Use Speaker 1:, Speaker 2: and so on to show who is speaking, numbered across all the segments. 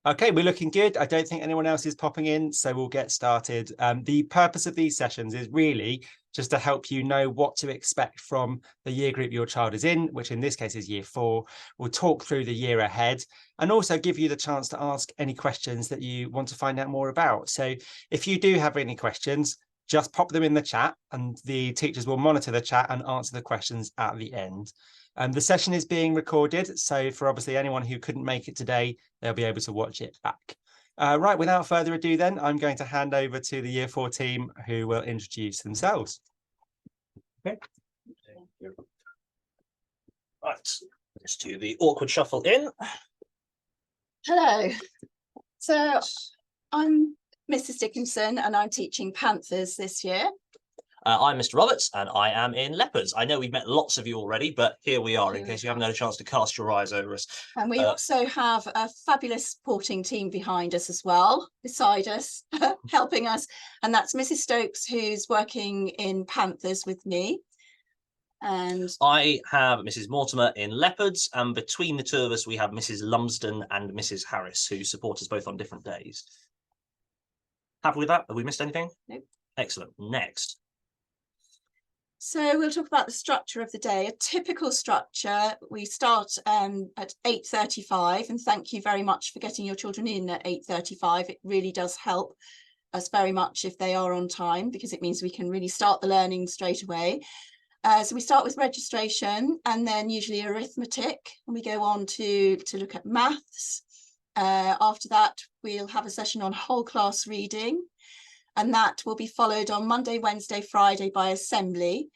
Speaker 1: Okay, we're looking good. I don't think anyone else is popping in, so we'll get started. The purpose of these sessions is really just to help you know what to expect from the year group your child is in, which in this case is year 4. We'll talk through the year ahead and also give you the chance to ask any questions that you want to find out more about. So if you do have any questions, just pop them in the chat and the teachers will monitor the chat and answer the questions at the end. The session is being recorded, so for obviously anyone who couldn't make it today, they'll be able to watch it back. Right, without further ado then, I'm going to hand over to the Year 4 team who will introduce themselves.
Speaker 2: Okay. Right, let's do the awkward shuffle in.
Speaker 3: Hello. So I'm Mrs. Dickinson and I'm teaching Panthers this year.
Speaker 2: I'm Mr. Roberts and I am in Leopards. I know we've met lots of you already, but here we are in case you haven't had a chance to cast your eyes over us.
Speaker 3: And we also have a fabulous supporting team behind us as well, beside us, helping us. And that's Mrs. Stokes, who's working in Panthers with me. And
Speaker 2: I have Mrs. Mortimer in Leopards, and between the two of us, we have Mrs. Lumsden and Mrs. Harris, who support us both on different days. Happy with that? Have we missed anything?
Speaker 3: Nope.
Speaker 2: Excellent. Next.
Speaker 3: So we'll talk about the structure of the day. A typical structure, we start at 8:35, and thank you very much for getting your children in at 8:35. It really does help us very much if they are on time, because it means we can really start the learning straight away. So we start with registration and then usually arithmetic, and we go on to look at maths. After that, we'll have a session on whole class reading, and that will be followed on Monday, Wednesday, Friday by assembly.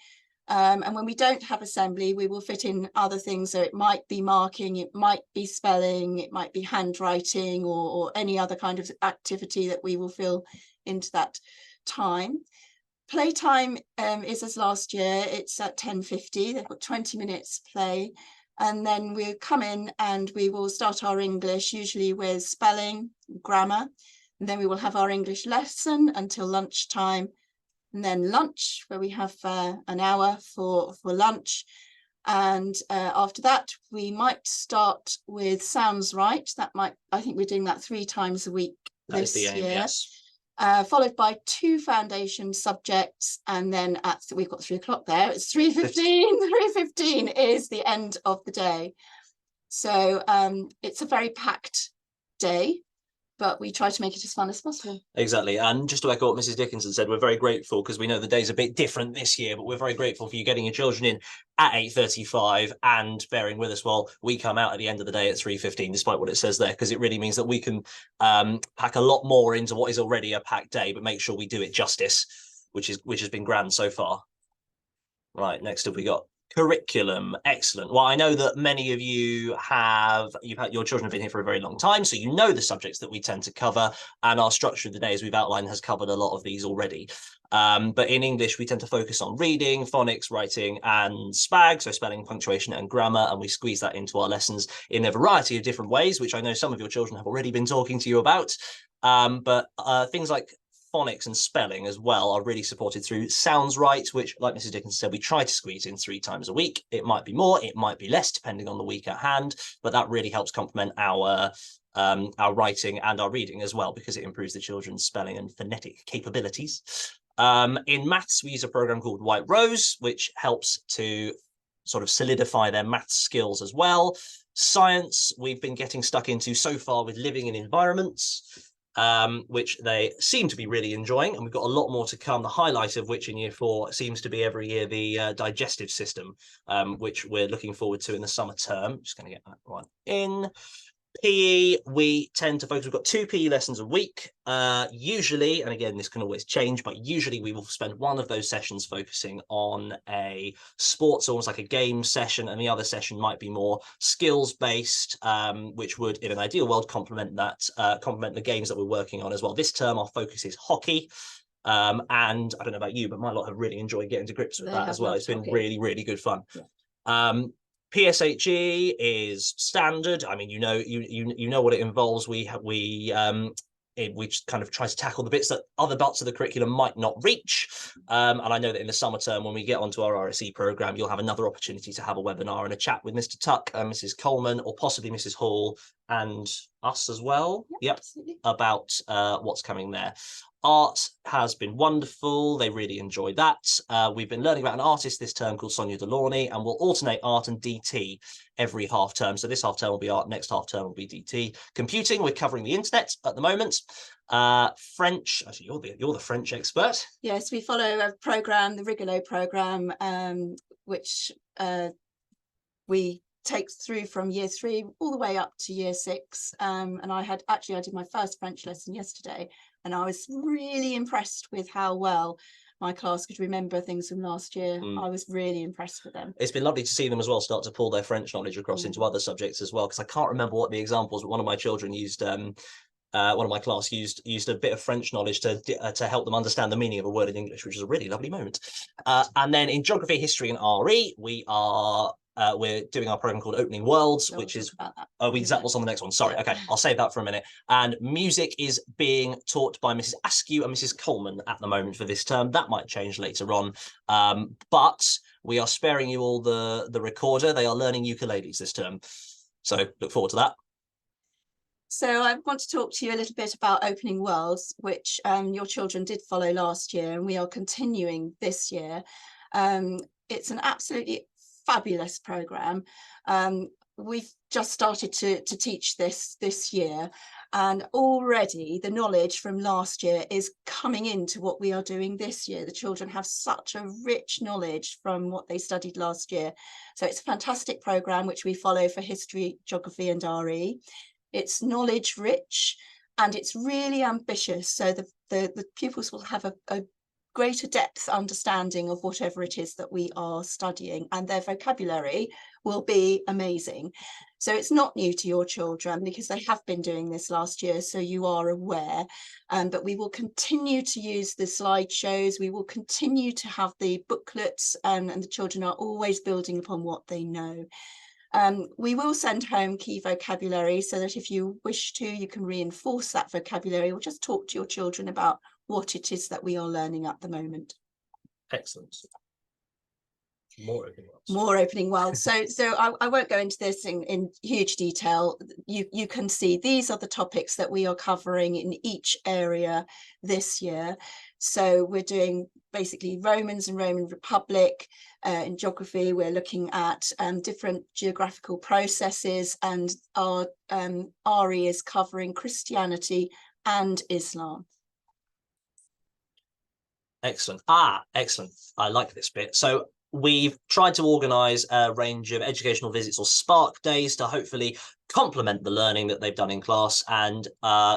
Speaker 3: And when we don't have assembly, we will fit in other things. So it might be marking, it might be spelling, it might be handwriting, or any other kind of activity that we will fill into that time. Playtime is as last year, it's at 10:50. They've got 20 minutes play. And then we'll come in and we will start our English, usually with spelling, grammar. And then we will have our English lesson until lunchtime. And then lunch, where we have an hour for lunch. And after that, we might start with Sounds Right. I think we're doing that 3 times a week this year.
Speaker 2: Yes.
Speaker 3: Followed by 2 foundation subjects, and then we've got 3 o'clock there. It's 3:15. 3:15 is the end of the day. So it's a very packed day, but we try to make it as fun as possible.
Speaker 2: Exactly. And just to echo what Mrs. Dickinson said, we're very grateful because we know the day's a bit different this year, but we're very grateful for you getting your children in at 8:35 and bearing with us while we come out at the end of the day at 3:15, despite what it says there, because it really means that we can pack a lot more into what is already a packed day, but make sure we do it justice, which has been grand so far. Right, next up we got curriculum. Excellent. Well, I know that many of you your children have been here for a very long time, so you know the subjects that we tend to cover, and our structure of the day, as we've outlined, has covered a lot of these already. But in English, we tend to focus on reading, phonics, writing, and SPAG, so spelling, punctuation, and grammar, and we squeeze that into our lessons in a variety of different ways, which I know some of your children have already been talking to you about. But things like phonics and spelling as well are really supported through Sounds Right, which, like Mrs. Dickinson said, we try to squeeze in 3 times a week. It might be more, it might be less, depending on the week at hand, but that really helps complement our writing and our reading as well, because it improves the children's spelling and phonetic capabilities. In maths, we use a program called White Rose, which helps to sort of solidify their maths skills as well. Science, we've been getting stuck into so far with living in environments, which they seem to be really enjoying, and we've got a lot more to come, the highlight of which in year 4 seems to be every year the digestive system, which we're looking forward to in the summer term. Just going to get that one in. PE, we tend to focus, we've got 2 PE lessons a week, usually, and again, this can always change, but usually we will spend one of those sessions focusing on a sports, almost like a game session, and the other session might be more skills-based, which would, in an ideal world, complement the games that we're working on as well. This term, our focus is hockey. And I don't know about you, but my lot have really enjoyed getting to grips with that as well. It's been really, really good fun. Yeah. PSHE is standard. I mean, you know what it involves. We just kind of try to tackle the bits that other parts of the curriculum might not reach. And I know that in the summer term, when we get onto our RSE program, you'll have another opportunity to have a webinar and a chat with Mr. Tuck and Mrs. Coleman, or possibly Mrs. Hall, and us as well. Yep.
Speaker 3: Absolutely.
Speaker 2: About what's coming there. Art has been wonderful. They really enjoy that. We've been learning about an artist this term called Sonia Delaunay, and we'll alternate art and DT every half term. So this half term will be art, next half term will be DT. Computing, we're covering the internet at the moment. French, actually you're the French expert.
Speaker 3: Yes, we follow a program, the Rigolo program, which we take through from year 3 all the way up to year 6. And I did my first French lesson yesterday, and I was really impressed with how well my class could remember things from last year. I was really impressed with them. It's
Speaker 2: been lovely to see them as well start to pull their French knowledge across into other subjects as well, because I can't remember what the examples, but one of my children used one of my class used a bit of French knowledge to help them understand the meaning of a word in English, which is a really lovely moment. And then in geography, history, and RE, we're doing our program called Opening Worlds, which is that was on the next one. Sorry, okay, I'll save that for a minute. And music is being taught by Mrs. Askew and Mrs. Coleman at the moment for this term. That might change later on, but we are sparing you all the recorder. They are learning ukuleles this term, so look forward to that.
Speaker 3: So I want to talk to you a little bit about Opening Worlds, which your children did follow last year, and we are continuing this year. It's an absolutely fabulous program. We've just started to teach this year, and already the knowledge from last year is coming into what we are doing this year. The children have such a rich knowledge from what they studied last year. So it's a fantastic program which we follow for history, geography, and RE. It's knowledge rich, and it's really ambitious, so the pupils will have a greater depth understanding of whatever it is that we are studying, and their vocabulary will be amazing. So it's not new to your children because they have been doing this last year, so you are aware, but we will continue to use the slideshows, we will continue to have the booklets, and the children are always building upon what they know. We will send home key vocabulary so that if you wish to, you can reinforce that vocabulary or just talk to your children about what it is that we are learning at the moment.
Speaker 2: Excellent. More Opening Worlds.
Speaker 3: More Opening Worlds. So I won't go into this in huge detail. You can see these are the topics that we are covering in each area this year. So we're doing basically Romans and Roman Republic. In geography, we're looking at different geographical processes, and our RE is covering Christianity and Islam.
Speaker 2: Excellent. Excellent. I like this bit. So we've tried to organise a range of educational visits or Spark days to hopefully complement the learning that they've done in class and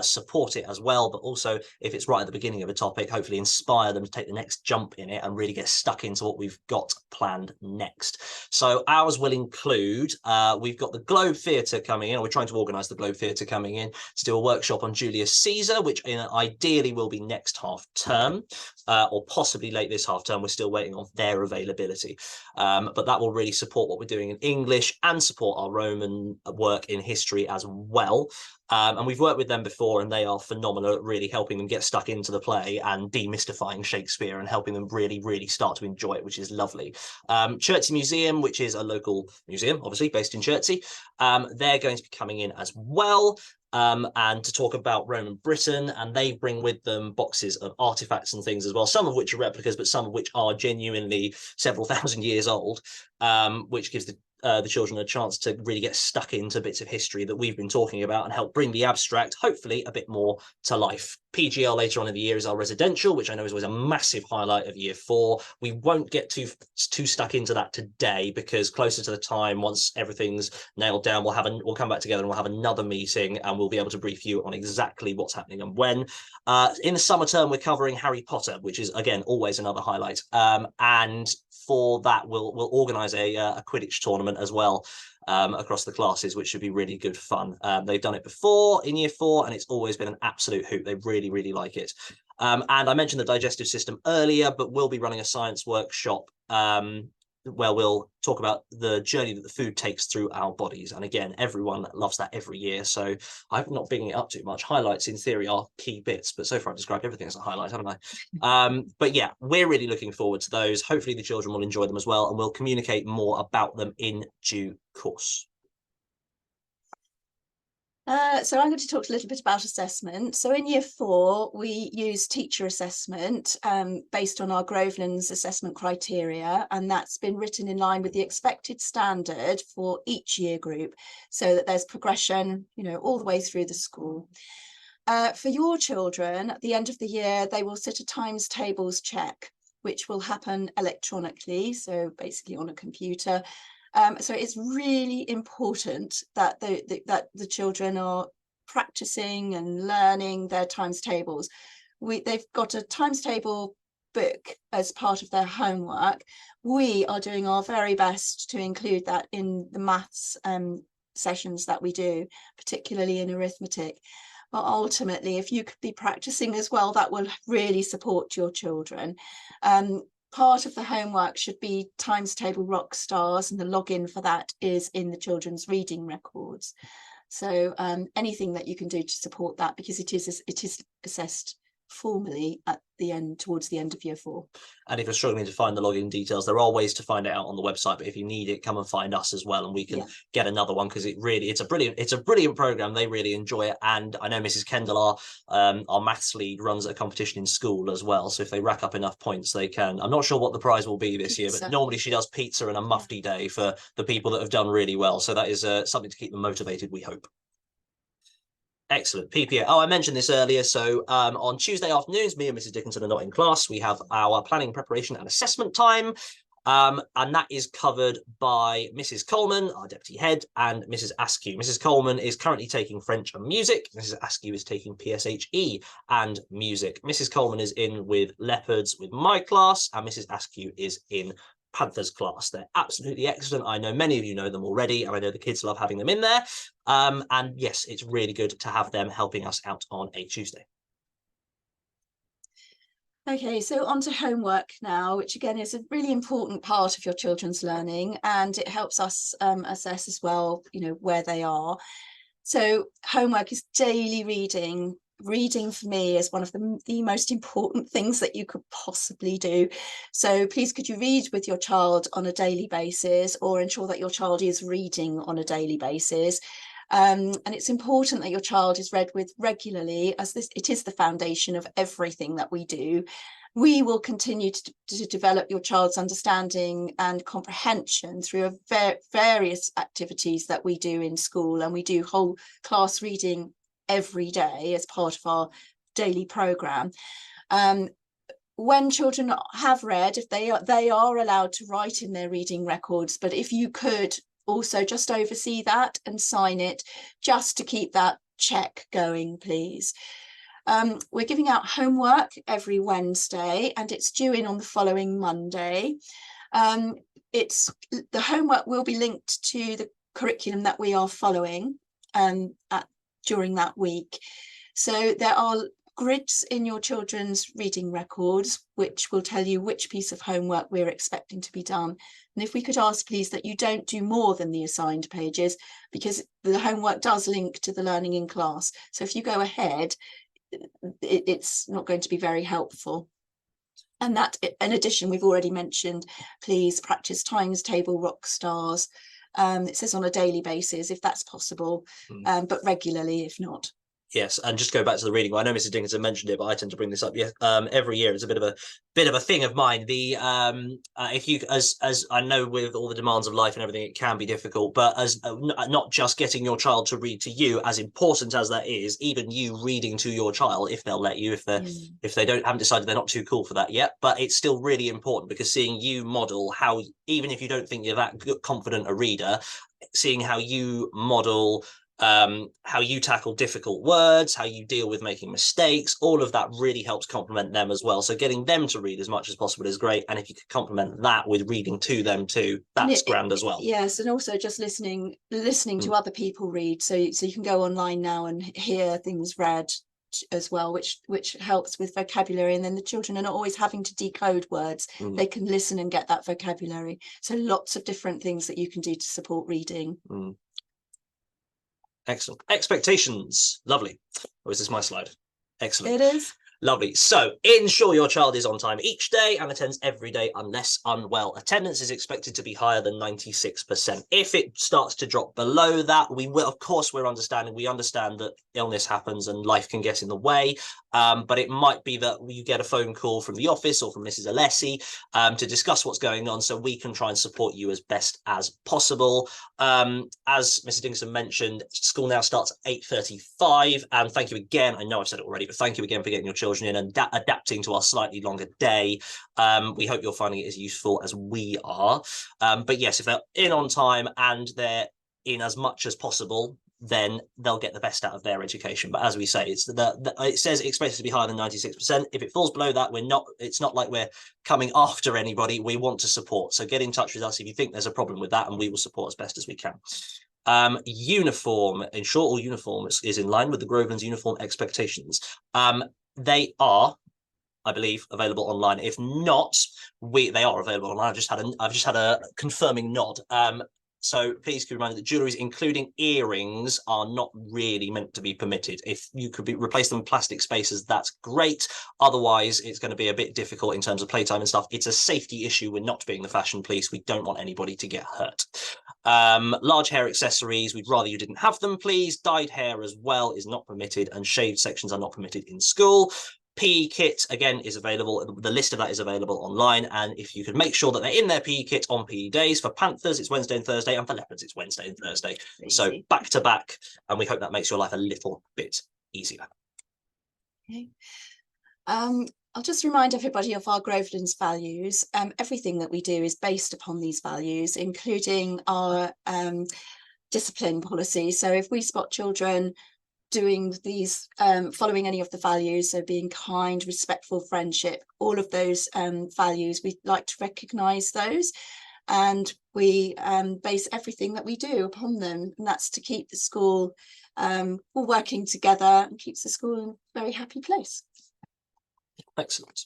Speaker 2: support it as well, but also, if it's right at the beginning of a topic, hopefully inspire them to take the next jump in it and really get stuck into what we've got planned next. So ours will include, we've got the Globe Theatre coming in, or we're trying to organise the Globe Theatre coming in to do a workshop on Julius Caesar, which ideally will be next half term, or possibly late this half term. We're still waiting on their availability, but that will really support what we're doing in English and support our Roman work in history as well. And we've worked with them before, and they are phenomenal at really helping them get stuck into the play and demystifying Shakespeare and helping them really start to enjoy it, which is lovely. Chertsey Museum, which is a local museum, obviously based in Chertsey, they're going to be coming in as well. And to talk about Roman Britain, and they bring with them boxes of artifacts and things as well, some of which are replicas, but some of which are genuinely several thousand years old, which gives the children a chance to really get stuck into bits of history that we've been talking about and help bring the abstract, hopefully, a bit more to life. PGL later on in the year is our residential, which I know is always a massive highlight of year 4. We won't get too stuck into that today, because closer to the time, once everything's nailed down, we'll come back together and we'll have another meeting, and we'll be able to brief you on exactly what's happening and when. In the summer term, we're covering Harry Potter, which is, again, always another highlight. And for that, we'll organise a Quidditch tournament as well, across the classes, which should be really good fun. They've done it before in year 4, and it's always been an absolute hoot. They really like it. And I mentioned the digestive system earlier, but we'll be running a science workshop where we'll talk about the journey that the food takes through our bodies. And again, everyone loves that every year, so I'm not bigging it up too much. Highlights in theory are key bits, but so far I've described everything as a highlight, haven't I? But yeah, we're really looking forward to those. Hopefully the children will enjoy them as well, and we'll communicate more about them in due course.
Speaker 3: So I'm going to talk a little bit about assessment. So in year 4, we use teacher assessment based on our Groveland's assessment criteria, and that's been written in line with the expected standard for each year group, so that there's progression, you know, all the way through the school. For your children, at the end of the year, they will sit a times tables check, which will happen electronically, so basically on a computer. So it's really important that the children are practicing and learning their times tables. They've got a times table book as part of their homework. We are doing our very best to include that in the maths sessions that we do, particularly in arithmetic. But ultimately, if you could be practicing as well, that will really support your children. Part of the homework should be times table rock stars, and the login for that is in the children's reading records. So anything that you can do to support that, because it is assessed formally at the end, towards the end of year 4.
Speaker 2: And if you're struggling to find the login details, there are ways to find it out on the website, but if you need it, come and find us as well, and we can get another one, because it's a brilliant program. They really enjoy it. And I know Mrs. Kendall, our maths lead, runs a competition in school as well, so if they rack up enough points, they can. I'm not sure what the prize will be this year, but normally she does pizza and a mufti day for the people that have done really well, so that is something to keep them motivated, we hope. Excellent. PPA. Oh, I mentioned this earlier. So on Tuesday afternoons, me and Mrs. Dickinson are not in class. We have our planning, preparation and assessment time. And that is covered by Mrs. Coleman, our deputy head, and Mrs. Askew. Mrs. Coleman is currently taking French and music. Mrs. Askew is taking PSHE and music. Mrs. Coleman is in with Leopards with my class, and Mrs. Askew is in Panthers class. They're absolutely excellent. I know many of you know them already, and I know the kids love having them in there. And yes, it's really good to have them helping us out on a Tuesday.
Speaker 3: Okay, so on to homework now, which again is a really important part of your children's learning, and it helps us assess as well, you know, where they are. So homework is daily reading. Reading for me is one of the most important things that you could possibly do. So please, could you read with your child on a daily basis, or ensure that your child is reading on a daily basis. And it's important that your child is read with regularly, as it is the foundation of everything that we do. We will continue to develop your child's understanding and comprehension through various activities that we do in school, and we do whole class reading every day as part of our daily programme. When children have read, if they are allowed to write in their reading records, but if you could also just oversee that and sign it, just to keep that check going, please. We're giving out homework every Wednesday, and it's due in on the following Monday. The homework will be linked to the curriculum that we are following during that week. So there are grids in your children's reading records, which will tell you which piece of homework we're expecting to be done. And if we could ask, please, that you don't do more than the assigned pages, because the homework does link to the learning in class. So if you go ahead, it's not going to be very helpful. And that, in addition, we've already mentioned, please practice times table rock stars. It says on a daily basis, if that's possible, but regularly if not.
Speaker 2: Yes, and just go back to the reading. Well, I know Mrs. Dickinson mentioned it, but I tend to bring this up. Every year it's a bit of a thing of mine. The if you, as I know, with all the demands of life and everything, it can be difficult. But as not just getting your child to read to you, as important as that is, even you reading to your child, if they'll let you, if they haven't decided they're not too cool for that yet. But it's still really important, because seeing you model how, even if you don't think you're that confident a reader, seeing how you model how you tackle difficult words, how you deal with making mistakes, all of that really helps complement them as well. So getting them to read as much as possible is great. And if you could complement that with reading to them too, that's grand as well.
Speaker 3: Yes, and also just listening to other people read. So you can go online now and hear things read as well, which helps with vocabulary. And then the children are not always having to decode words. They can listen and get that vocabulary. So lots of different things that you can do to support reading.
Speaker 2: Excellent. Expectations. Lovely. Or is this my slide? Excellent.
Speaker 3: It is.
Speaker 2: Lovely. So ensure your child is on time each day and attends every day unless unwell. Attendance is expected to be higher than 96%. If it starts to drop below that, we will, of course, we understand that illness happens and life can get in the way. But it might be that you get a phone call from the office or from Mrs. Alessi to discuss what's going on, so we can try and support you as best as possible. As Mrs. Dickinson mentioned, school now starts at 8:35, and thank you again. I know I've said it already, but thank you again for getting your children in and adapting to our slightly longer day. We hope you're finding it as useful as we are. But yes, if they're in on time and they're in as much as possible, then they'll get the best out of their education. But as we say, it says expected to be higher than 96%. If it falls below that, it's not like we're coming after anybody. We want to support. So get in touch with us if you think there's a problem with that, and we will support as best as we can. Uniform, ensure all uniform is in line with the Groveland's uniform expectations. They are, I believe, available online. If not, they are available online. I've just had a confirming nod. So please keep reminded that jewellery, including earrings, are not really meant to be permitted. If you could replace them with plastic spacers, that's great. Otherwise, it's going to be a bit difficult in terms of playtime and stuff. It's a safety issue. We're not being the fashion police. We don't want anybody to get hurt. Large hair accessories, we'd rather you didn't have them, please. Dyed hair as well is not permitted, and shaved sections are not permitted in school. PE kit, again, is available. The list of that is available online. And if you could make sure that they're in their PE kit on PE days, for Panthers, it's Wednesday and Thursday, and for Leopards, it's Wednesday and Thursday. So back to back. And we hope that makes your life a little bit easier.
Speaker 3: Okay. I'll just remind everybody of our Groveland's values. Everything that we do is based upon these values, including our discipline policy. So if we spot children doing these, following any of the values, so being kind, respectful, friendship, all of those values, we'd like to recognise those, and we base everything that we do upon them, and that's to keep the school all working together and keeps the school a very happy place.
Speaker 2: Excellent.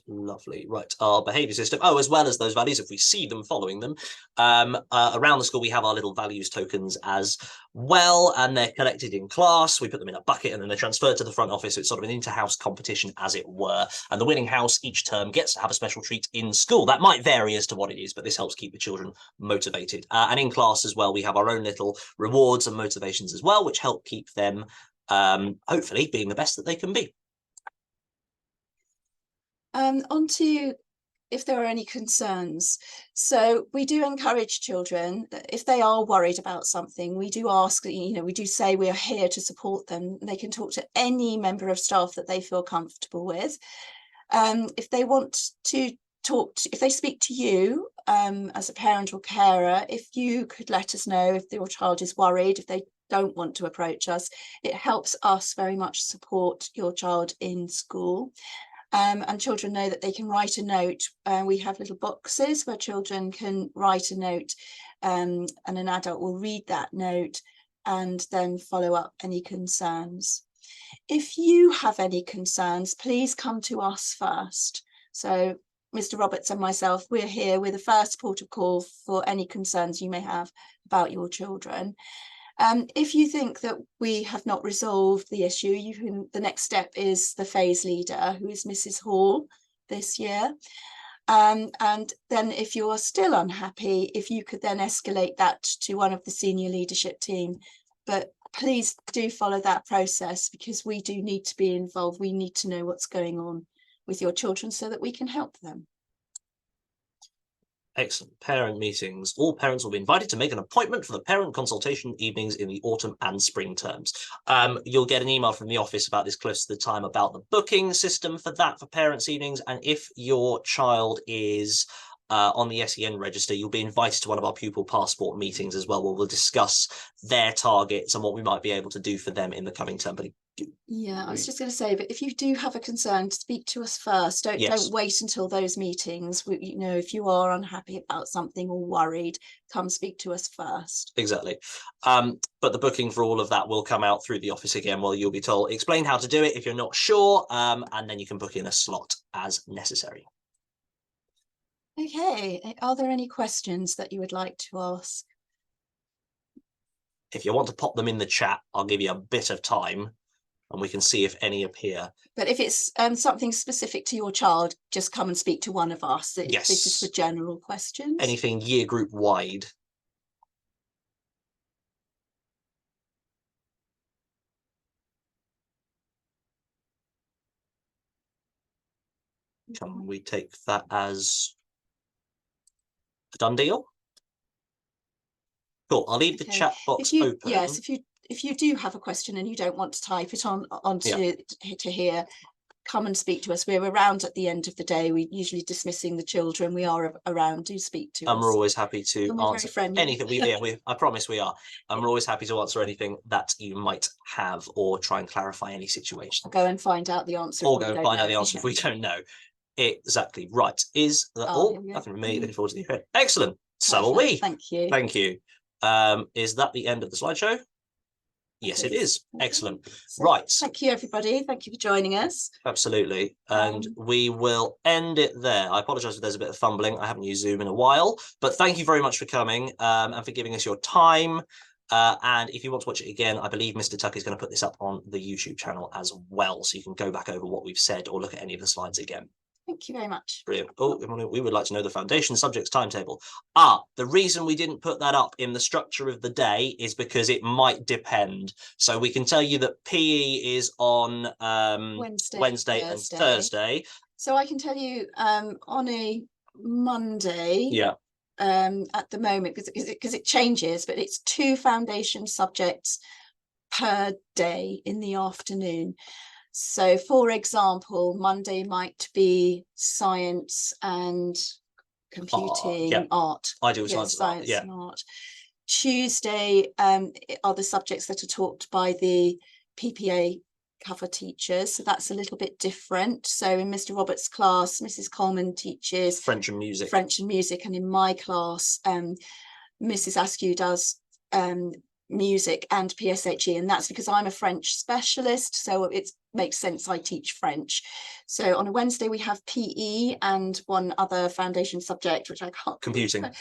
Speaker 2: Lovely. Right, our behaviour system, as well as those values, if we see them, following them, around the school we have our little values tokens as well, and they're collected in class. We put them in a bucket and then they're transferred to the front office. So it's sort of an inter-house competition, as it were, and the winning house each term gets to have a special treat in school. That might vary as to what it is, but this helps keep the children motivated. And in class as well, we have our own little rewards and motivations as well, which help keep them hopefully being the best that they can be.
Speaker 3: On to if there are any concerns. So we do encourage children that if they are worried about something, we do ask, we do say we are here to support them. They can talk to any member of staff that they feel comfortable with. If they want to if they speak to you as a parent or carer, if you could let us know if your child is worried, if they don't want to approach us, it helps us very much support your child in school. And children know that they can write a note. We have little boxes where children can write a note, and an adult will read that note and then follow up any concerns. If you have any concerns, please come to us first. So Mr. Roberts and myself, we're here. We're the first port of call for any concerns you may have about your children. If you think that we have not resolved the issue, the next step is the phase leader, who is Mrs. Hall this year. And then if you are still unhappy, if you could then escalate that to one of the senior leadership team. But please do follow that process, because we do need to be involved. We need to know what's going on with your children so that we can help them.
Speaker 2: Excellent. Parent meetings. All parents will be invited to make an appointment for the parent consultation evenings in the autumn and spring terms. You'll get an email from the office about this close to the time about the booking system for that, for parents' evenings. And if your child is on the SEN register, you'll be invited to one of our pupil passport meetings as well, where we'll discuss their targets and what we might be able to do for them in the coming term. But
Speaker 3: yeah, I was just going to say, but if you do have a concern, speak to us first. Don't wait until those meetings. If you are unhappy about something or worried, come speak to us first.
Speaker 2: Exactly. But the booking for all of that will come out through the office again, where you'll be told, explain how to do it if you're not sure, and then you can book in a slot as necessary.
Speaker 3: Okay, are there any questions that you would like to ask?
Speaker 2: If you want to pop them in the chat, I'll give you a bit of time. and we can see if any appear.
Speaker 3: But if it's something specific to your child, just come and speak to one of us.
Speaker 2: Yes.
Speaker 3: This is for general questions.
Speaker 2: Anything year group wide. Can we take that as a done deal? Cool. I'll leave the chat box open.
Speaker 3: Yes, if you do have a question and you don't want to type it onto to here, come and speak to us. We're around at the end of the day. We're usually dismissing the children. We are around. Do speak to us.
Speaker 2: And we're always happy to answer anything. I promise we are. And we're always happy to answer anything that you might have or try and clarify any situation.
Speaker 3: I'll go and find out the answer.
Speaker 2: Or go and find out the answer if we don't know. Exactly. Right. Is that all? Nothing from me. Looking forward to the event. Excellent. So are we.
Speaker 3: Thank you.
Speaker 2: Thank you. Is that the end of the slideshow? Yes, it is. Excellent.
Speaker 3: So,
Speaker 2: right.
Speaker 3: Thank you, everybody. Thank you for joining us.
Speaker 2: Absolutely. And we will end it there. I apologize if there's a bit of fumbling. I haven't used Zoom in a while, but thank you very much for coming and for giving us your time. And if you want to watch it again, I believe Mr. Tuck is going to put this up on the YouTube channel as well. So you can go back over what we've said or look at any of the slides again.
Speaker 3: Thank you very much.
Speaker 2: Brilliant. Oh, we would like to know the foundation subjects timetable. The reason we didn't put that up in the structure of the day is because it might depend. So we can tell you that PE is on Wednesday and Thursday.
Speaker 3: So I can tell you on a Monday, at the moment, because it changes, but it's 2 foundation subjects per day in the afternoon. So, for example, Monday might be science and computing, art.
Speaker 2: I do science
Speaker 3: and art. Tuesday are the subjects that are taught by the PPA cover teachers. So that's a little bit different. So in Mr. Roberts' class, Mrs. Coleman teaches
Speaker 2: French and music.
Speaker 3: And in my class, Mrs. Askew does music and PSHE, and that's because I'm a French specialist, so it makes sense I teach French. So on a Wednesday we have PE and one other foundation subject which I can't.
Speaker 2: Computing.
Speaker 3: I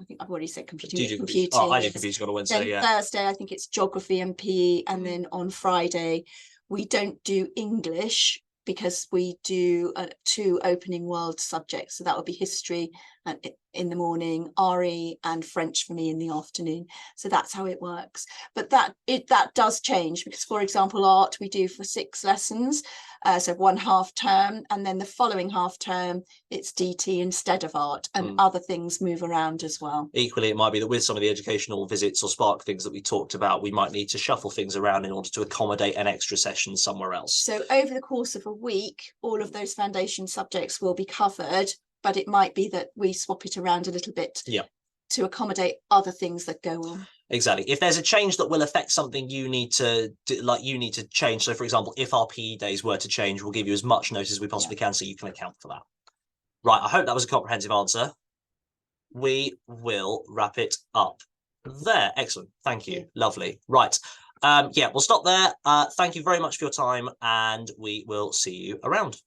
Speaker 3: think I've already said computing.
Speaker 2: Computing. Oh, I do computing on a Wednesday.
Speaker 3: Then Thursday I think it's geography and PE, and then on Friday we don't do English because we do 2 opening world subjects. So that would be history in the morning, RE and French for me in the afternoon. So that's how it works. But that does change because, for example, art we do for 6 lessons. So 1 half term, and then the following half term it's DT instead of art, and other things move around as well.
Speaker 2: Equally, it might be that with some of the educational visits or spark things that we talked about, we might need to shuffle things around in order to accommodate an extra session somewhere else.
Speaker 3: So over the course of a week, all of those foundation subjects will be covered, but it might be that we swap it around a little bit to accommodate other things that go on.
Speaker 2: Exactly. If there's a change that will affect something you need to change. So, for example, if our PE days were to change, we'll give you as much notice as we possibly can so you can account for that. Right. I hope that was a comprehensive answer. We will wrap it up there. Excellent. Thank you. Lovely. Right. We'll stop there. Thank you very much for your time, and we will see you around.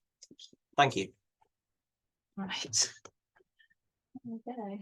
Speaker 2: Thank you.
Speaker 3: Right. Okay.